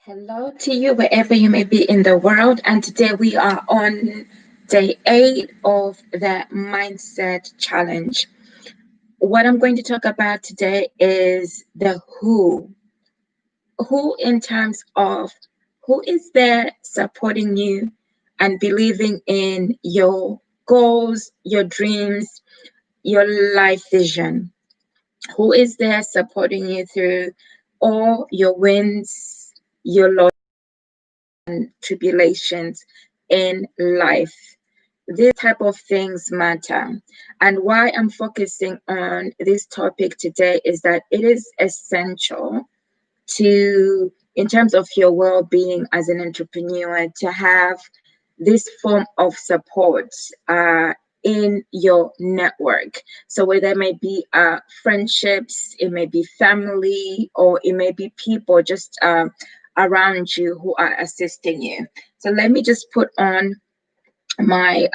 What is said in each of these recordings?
Hello to you wherever you may be in the world. And today we are on day 8 of the Mindset Challenge. What I'm going to talk about today is the who. Who, in terms of who is there supporting you and believing in your goals, your dreams, your life vision. Who is there supporting you through all your wins, your losses, and tribulations in life? These type of things matter. And why I'm focusing on this topic today is that it is essential to, in terms of your well-being as an entrepreneur, to have this form of support in your network. So whether it may be friendships, it may be family, or it may be people just around you who are assisting you. So let me just put on my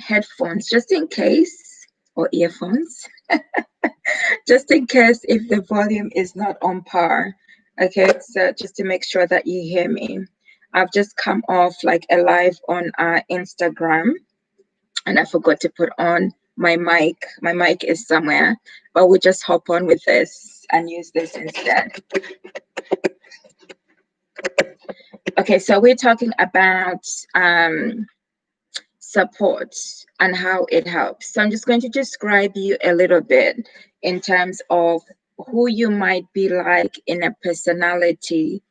headphones just in case, or earphones, just in case if the volume is not on par. Okay, so just to make sure that you hear me. I've just come off like a live on Instagram, and I forgot to put on my mic. My mic is somewhere, but we'll just hop on with this and use this instead. Okay, so we're talking about support and how it helps. So I'm just going to describe you a little bit in terms of who you might be like in a personality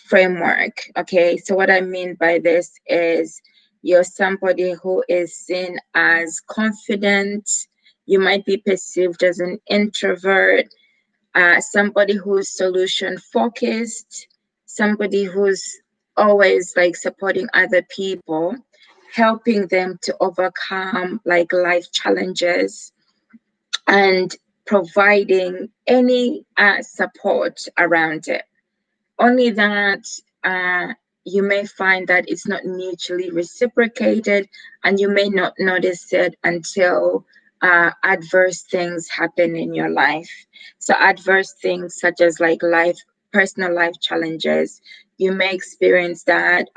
framework. Okay, so what I mean by this is you're somebody who is seen as confident. You might be perceived as an introvert, somebody who's solution focused, somebody who's always like supporting other people, helping them to overcome like life challenges, and providing any support around it. Only that you may find that it's not mutually reciprocated, and you may not notice it until adverse things happen in your life. So adverse things such as like personal life challenges, you may experience that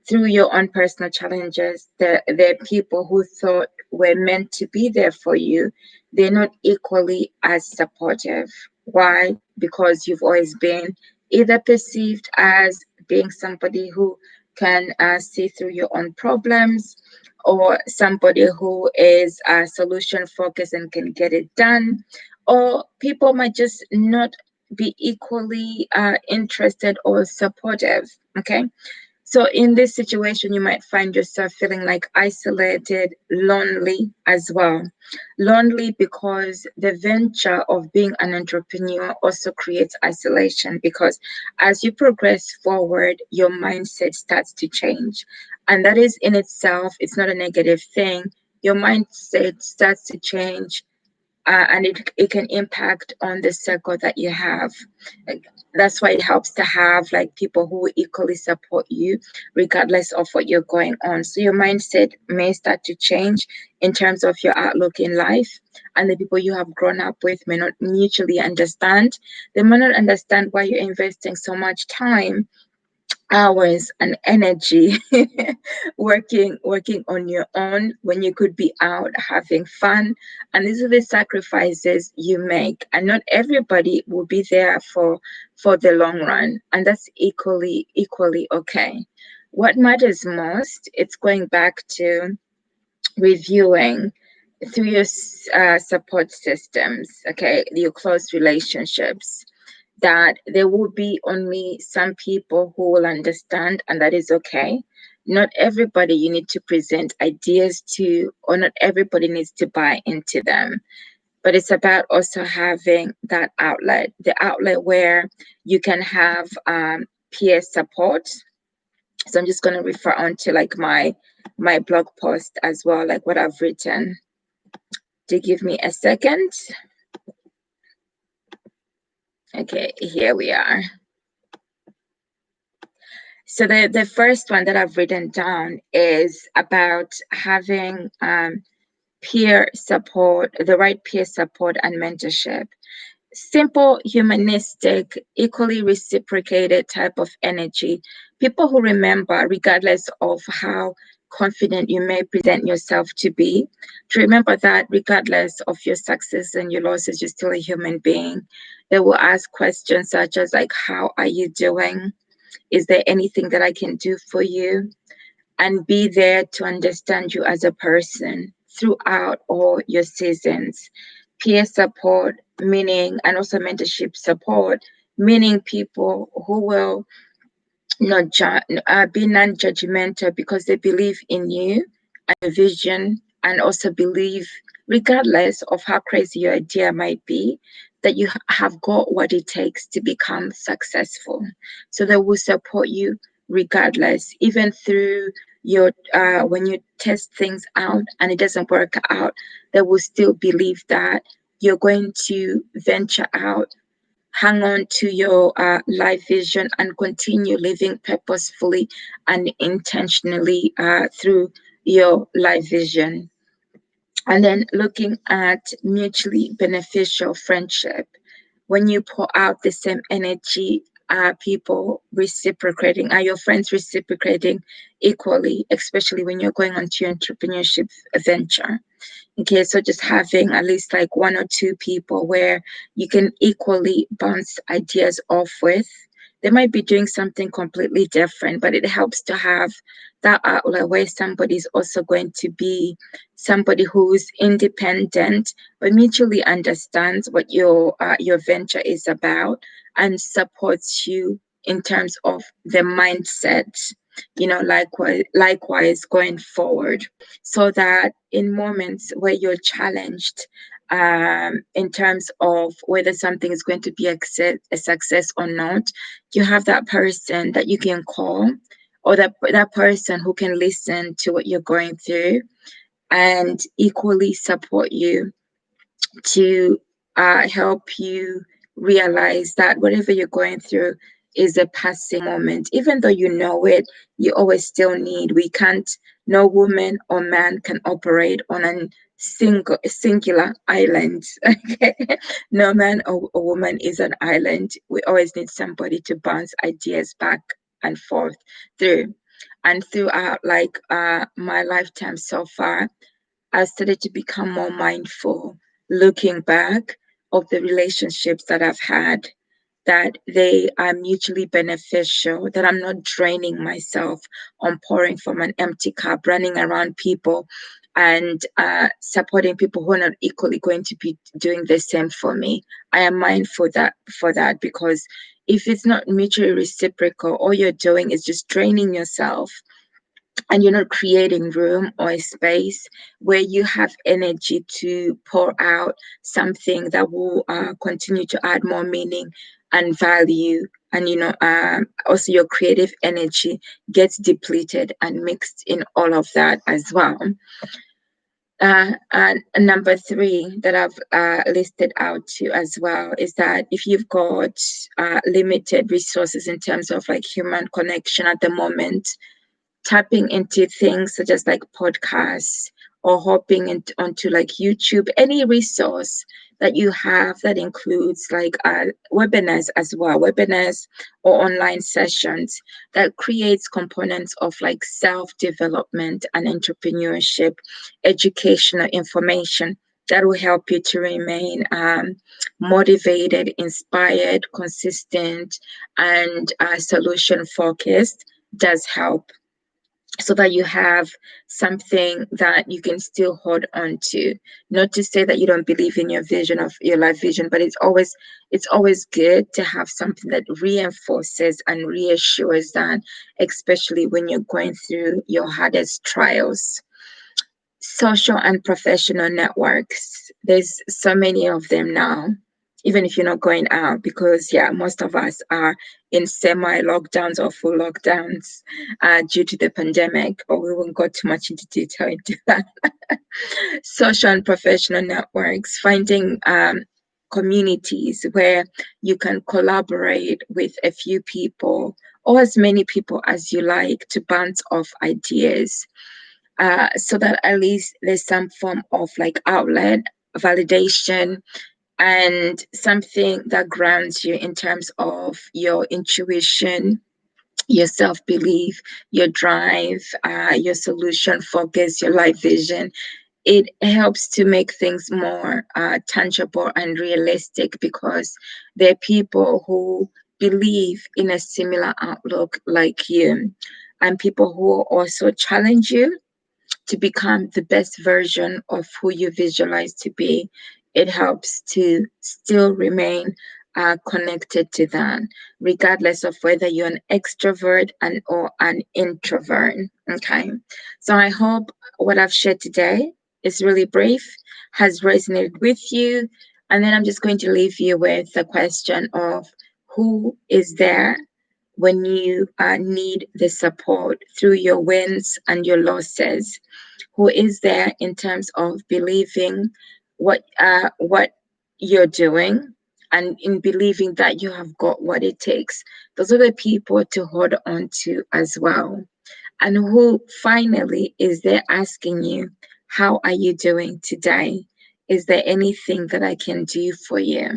through your own personal challenges. There are people who thought were meant to be there for you. They're not equally as supportive. Why? Because you've always been either perceived as being somebody who can see through your own problems, or somebody who is solution focused and can get it done, or people might just not be equally interested or supportive. Okay, so in this situation, you might find yourself feeling like isolated, lonely as well. Lonely because the venture of being an entrepreneur also creates isolation, because as you progress forward, your mindset starts to change. And that is in itself, it's not a negative thing. Your mindset starts to change, and it can impact on the circle that you have. That's why it helps to have like people who equally support you regardless of what you're going on. So your mindset may start to change in terms of your outlook in life, and the people you have grown up with may not mutually understand. They may not understand why you're investing so much time, hours, and energy working on your own when you could be out having fun. And these are the sacrifices you make, and not everybody will be there for the long run, and that's equally okay. What matters most, it's going back to reviewing through your support systems, okay, your close relationships, that there will be only some people who will understand, and that is okay. Not everybody you need to present ideas to, or not everybody needs to buy into them. But it's about also having that outlet, the outlet where you can have peer support. So I'm just going to refer on to like my blog post as well, like what I've written. To give me a second. Okay, here we are. So the first one that I've written down is about having peer support, the right peer support and mentorship. simple, humanistic, equally reciprocated type of energy. People who remember, regardless of how confident you may present yourself to be, to remember that regardless of your success and your losses, you're still a human being. They will ask questions such as like, how are you doing? Is there anything that I can do for you? And be there to understand you as a person throughout all your seasons. Peer support, meaning, and also mentorship support, meaning people who will be non-judgmental because they believe in you and your vision, and also believe, regardless of how crazy your idea might be, that you have got what it takes to become successful. So they will support you regardless, even through your when you test things out and it doesn't work out, they will still believe that you're going to venture out, hang on to your life vision, and continue living purposefully and intentionally through your life vision. And then looking at mutually beneficial friendship. When you pour out the same energy, are people reciprocating? Are your friends reciprocating equally, especially when you're going onto your entrepreneurship venture? Okay, so just having at least like one or two people where you can equally bounce ideas off with. They might be doing something completely different, but it helps to have that outlet where somebody's also going to be somebody who's independent, but mutually understands what your venture is about and supports you in terms of the mindset, likewise going forward, so that in moments where you're challenged, in terms of whether something is going to be a success or not, you have that person that you can call, or that person who can listen to what you're going through and equally support you to help you realize that whatever you're going through is a passing moment. Even though you know it, you always still need, we can't, no woman or man can operate on a singular island. Okay, no man or woman is an island. We always need somebody to bounce ideas back and forth through. And throughout my lifetime so far, I started to become more mindful, looking back, of the relationships that I've had, that they are mutually beneficial, that I'm not draining myself on pouring from an empty cup, running around people and supporting people who are not equally going to be doing the same for me. I am mindful for that, because if it's not mutually reciprocal, all you're doing is just draining yourself, and you're not creating room or a space where you have energy to pour out something that will continue to add more meaning and value. And also your creative energy gets depleted and mixed in all of that as well. And number three that I've listed out to as well is that if you've got limited resources in terms of like human connection at the moment, tapping into things such as like podcasts, or hopping onto like YouTube, any resource that you have that includes like webinars as well, webinars or online sessions, that creates components of like self-development and entrepreneurship, educational information that will help you to remain motivated, inspired, consistent, and solution focused, does help, so that you have something that you can still hold on to. Not to say that you don't believe in your vision of your life vision, but it's always good to have something that reinforces and reassures that, especially when you're going through your hardest trials. Social and professional networks, there's so many of them now, even if you're not going out, because most of us are in semi lockdowns or full lockdowns due to the pandemic, but we won't go too much into detail into that. Social and professional networks, finding communities where you can collaborate with a few people or as many people as you like to bounce off ideas, so that at least there's some form of like outlet, validation, and something that grounds you in terms of your intuition, your self-belief, your drive, your solution focus, your life vision. It helps to make things more tangible and realistic, because there are people who believe in a similar outlook like you, and people who also challenge you to become the best version of who you visualize to be. It helps to still remain connected to that, regardless of whether you're an extrovert and or an introvert. Okay, so I hope what I've shared today is really brief, has resonated with you, and then I'm just going to leave you with the question of who is there when you need the support through your wins and your losses, who is there in terms of believing what you're doing, and in believing that you have got what it takes. Those are the people to hold on to as well. And who finally is there asking you, how are you doing today? Is there anything that I can do for you?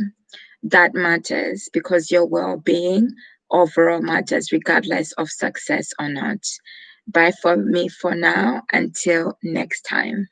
That matters, because your well-being overall matters regardless of success or not. Bye for me for now, until next time.